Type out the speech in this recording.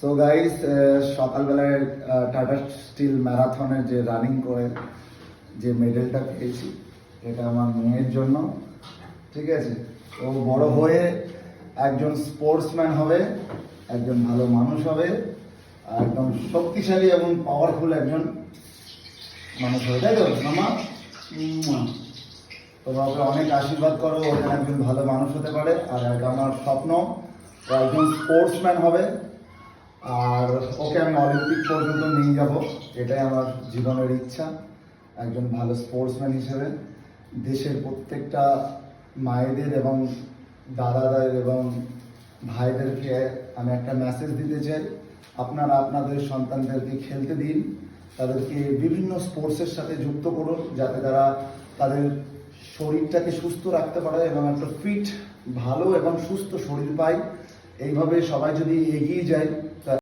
তো গাইস, সকালবেলায় tata still ম্যারাথনের যে রানিং করে যে মেডেলটা পেয়েছি, এটা আমার মেয়ের জন্য। ঠিক আছে, ও বড় হয়ে একজন স্পোর্টসম্যান হবে, একজন ভালো মানুষ হবে, একদম শক্তিশালী এবং পাওয়ারফুল একজন মানুষ হবে, তাই তো মামা? তোমরা ওকে অনেক আশীর্বাদ করো, ও যেন একজন ভালো মানুষ হতে পারে। আর এটা আমার স্বপ্ন, ও একজন স্পোর্টসম্যান হবে, আর ওকে আমি অলিম্পিক পর্যন্ত নিয়ে যাব। এটাই আমার জীবনের ইচ্ছা, একজন ভালো স্পোর্টসম্যান হিসেবে দেশের প্রত্যেকটা মায়েদের এবং দাদাদের এবং ভাইদেরকে আমি একটা মেসেজ দিতে চাই। আপনারা আপনাদের সন্তানদেরকে খেলতে দিন, তাদেরকে বিভিন্ন স্পোর্টসের সাথে যুক্ত করুন, যাতে তারা তাদের শরীরটাকে সুস্থ রাখতে পারে এবং একটা ফিট, ভালো এবং সুস্থ শরীর পায়। এইভাবে সবাই যদি এগিয়ে যায়